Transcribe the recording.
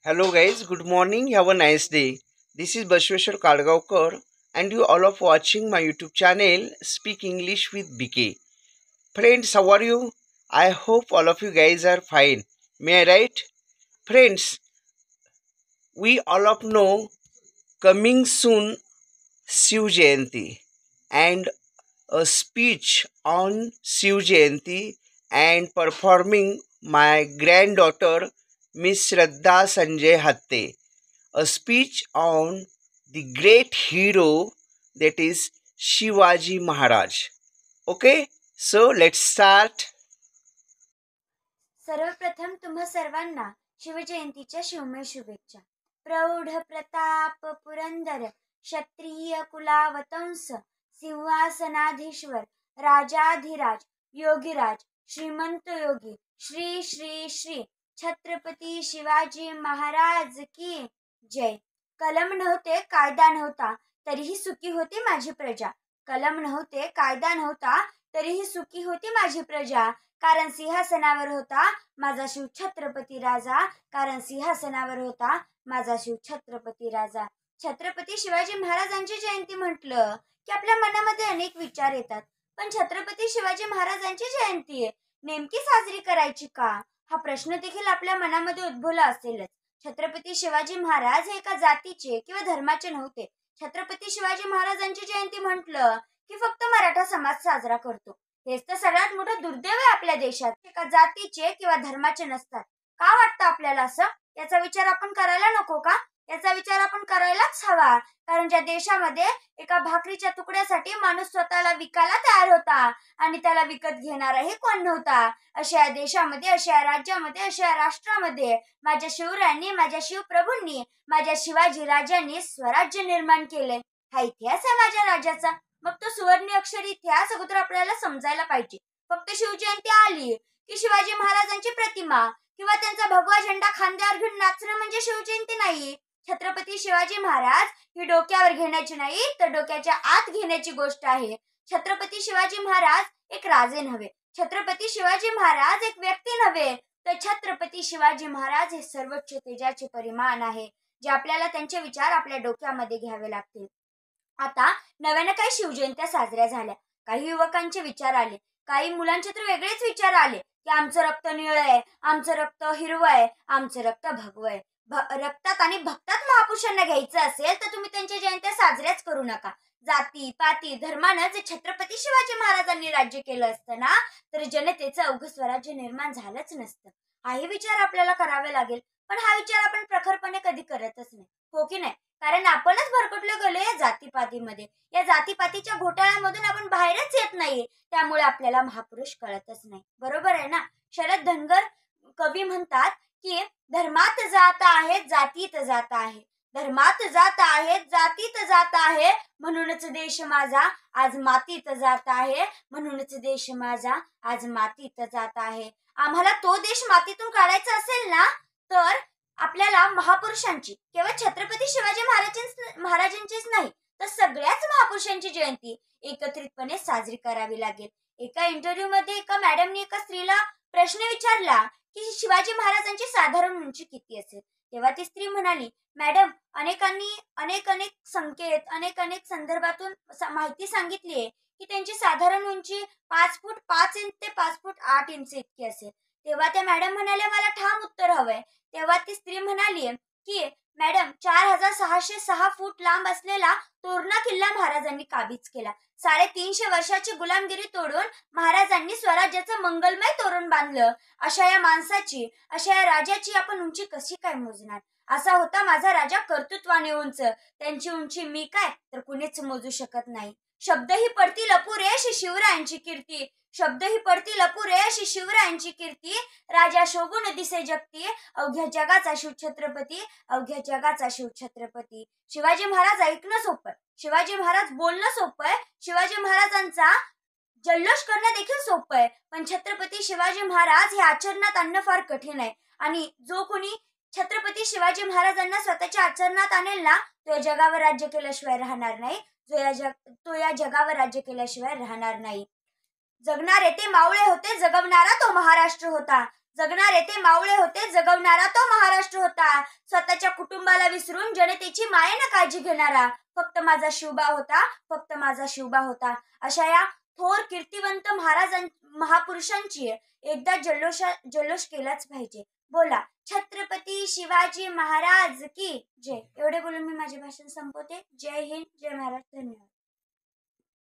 Hello guys, good morning. Have a nice day. This is Bashweshwar Kadgaonkar and you all of watching my YouTube channel Speak English with BK. Friends, how are you? I hope all of you guys are fine. May I write? Friends, we all of know coming soon Shiv Jayanti and a speech on Shiv Jayanti and performing my granddaughter Miss Shraddha Sanjay Hatte. A speech on the great hero that is Shivaji Maharaj. Okay, so let's start. सर्वप्रथम तुम्हा सर्वांना शिवजयंतीच्या शिवमय शुभेच्छा. प्रौढ प्रताप पुरंदर क्षत्रिय कुलावतंस सिंहासनाधीश्वर राजाधिराज योगीराज श्रीमंत योगी श्री श्री श्री छत्रपती शिवाजी महाराज की जय. कलम नव्हते कायदा नव्हता तरीही सुखी होती माझी प्रजा. कलम नव्हते कायदा नव्हता तरीही सुखी होती माझी प्रजा. कारण सिंहासनावर होता माझा शिव छत्रपती राजा. कारण सिंहासनावर होता माझा शिव छत्रपती राजा. छत्रपती शिवाजी महाराजांची जयंती म्हटलं की आपल्या मनामध्ये अनेक विचार येतात. पण छत्रपती शिवाजी महाराजांची जयंती नेमकी साजरी करायची का, हा प्रश्न देखील आपल्या मनामध्ये उद्भवला असेलच. छत्रपती शिवाजी महाराज हे एका जातीचे किंवा धर्माचे नव्हते. छत्रपती शिवाजी महाराजांची जयंती म्हटलं की फक्त मराठा समाज साजरा करतो. हेच तर सगळ्यात मोठं दुर्दैव आहे आपल्या देशात. एका जातीचे किंवा धर्माचे नसतात. का वाटतं आपल्याला असं? याचा विचार आपण करायला नको का? याचा विचार आपण करायलाच हवा. कारण ज्या देशामध्ये एका भाकरीच्या तुकड्यासाठी माणूस स्वतःला विकायला तयार होता आणि त्याला विकत घेणाराही कोण नव्हता, अशा या देशामध्ये, अशा या राज्यामध्ये, अशा या राष्ट्रामध्ये माझ्या शिवरायांनी, माझ्या शिवप्रभूंनी, माझ्या शिवाजी राजांनी स्वराज्य निर्माण केले. हा इतिहास आहे माझ्या राजाचा. मग तो सुवर्णी अक्षर इतिहास अगोदर आपल्याला समजायला पाहिजे. फक्त शिवजयंती आली की शिवाजी महाराजांची प्रतिमा किंवा त्यांचा भगवा झेंडा खांद्यावर घेऊन नाचणं म्हणजे शिवजयंती नाही. छत्रपती शिवाजी महाराज ही डोक्यावर घेण्याची नाही तर डोक्याच्या आत घेण्याची गोष्ट आहे. छत्रपती शिवाजी महाराज एक राजे नव्हे, छत्रपती शिवाजी महाराज एक व्यक्ती नव्हे, तर छत्रपती शिवाजी महाराज हे सर्वोच्च तेजाचे परिमाण आहे, जे आपल्याला त्यांचे विचार आपल्या डोक्यामध्ये घ्यावे लागतील. आता नव्यानं काही शिवजयंत्या साजऱ्या झाल्या. काही युवकांचे विचार आले, काही मुलांचे तर वेगळेच विचार आले की आमचं रक्त निळं आहे, आमचं रक्त हिरवं आहे, आमचं रक्त भगवं आहे. रक्तात आणि भक्तात महापुरुषांना घ्यायचं असेल तर तुम्ही त्यांच्या जयंत्या साजऱ्याच करू नका. जाती पाती धर्मानं जे छत्रपती शिवाजी महाराजांनी राज्य केलं असतं ना, तर जनतेचं अवघं स्वराज्य निर्माण झालंच नसतं. हाही विचार आपल्याला करावे लागेल. पण हा विचार आपण प्रखरपणे कधी करतच नाही, हो की नाही? कारण आपणच भरकटलो गेलो या जातीपातीमध्ये. या जातीपातीच्या घोटाळ्यामधून आपण बाहेरच येत नाही. त्यामुळे आपल्याला महापुरुष कळतच नाही. बरोबर आहे ना? शरद धनगर कवी म्हणतात की धर्मात जात आहे, जातीत जात आहे. धर्मात जात आहे, जातीत जात आहे, म्हणूनच देश माझा आज मातीत जात आहे. म्हणूनच देश माझा आज मातीत जात आहे. आम्हाला तो देश मातीतून काढायचा असेल ना, तर आपल्याला महापुरुषांची, केवळ छत्रपती शिवाजी महाराजांचीच नाही तर सगळ्याच महापुरुषांची जयंती एकत्रितपणे साजरी करावी लागेल. एका इंटरव्ह्यू मध्ये एका मॅडमनी एका स्त्रीला प्रश्न विचारला की शिवाजी महाराजांची साधारण उंची किती असेल. तेव्हा ती स्त्री म्हणाली, मॅडम, अनेकांनी अनेक संकेत अनेक संदर्भातून माहिती सांगितली आहे की त्यांची साधारण उंची 5 फूट 5 इंच ते 5 फूट 8 इंच इतकी असेल. तेव्हा त्या मॅडम म्हणाल्या, मला ठाम उत्तर हवंय. तेव्हा ती स्त्री म्हणाली की मॅडम, 4606 फूट लांब असलेला तोरणा किल्ला महाराजांनी काबीज केला. 350 वर्षाची गुलामगिरी तोडून महाराजांनी स्वराज्याचं मंगलमय तोरण बांधलं. अशा या माणसाची, अशा या राजाची आपण उंची कशी काय मोजणार? असा होता माझा राजा कर्तृत्वाने उंच. त्यांची उंची मी काय तर कुणीच मोजू शकत नाही. शब्द ही पडतील अपुरे अशी शिवरायांची कीर्ती. शब्द ही पडतील अपुरे अशी शिवरायांची कीर्ती. राजा शोभून दिसे जगती, अवघ्या जगाचा शिवछत्रपती, अवघ्या जगाचा शिवछत्रपती. शिवाजी महाराज ऐकणं सोपं, शिवाजी महाराज बोलणं सोपं आहे, शिवाजी महाराजांचा जल्लोष करणं देखील सोपं आहे. पण छत्रपती शिवाजी महाराज हे आचरणात आणणं फार कठीण आहे. आणि जो कोणी छत्रपती शिवाजी महाराजांना स्वतःच्या आचरणात आणेल ना, तो या जगावर राज्य केल्याशिवाय राहणार नाही. तो या जगावर राज्य केल्याशिवाय राहणार नाही. जगणारे ते मावळे होते, जगवणारा तो महाराष्ट्र होता. जगणारे ते मावळे होते, जगवणारा तो महाराष्ट्र होता. स्वतःच्या कुटुंबाला विसरून जनतेची मायेनं काळजी घेणारा फक्त माझा शिवबा होता, फक्त माझा शिवबा होता. अशा या थोर कीर्तिवंत महापुरुषांची एकदा जल्लोष केलाच पाहिजे. बोला छत्रपती शिवाजी महाराज की जय. एवढे बोलून मी माझे भाषण संपवते. जय हिंद, जय महाराष्ट्र. धन्यवाद.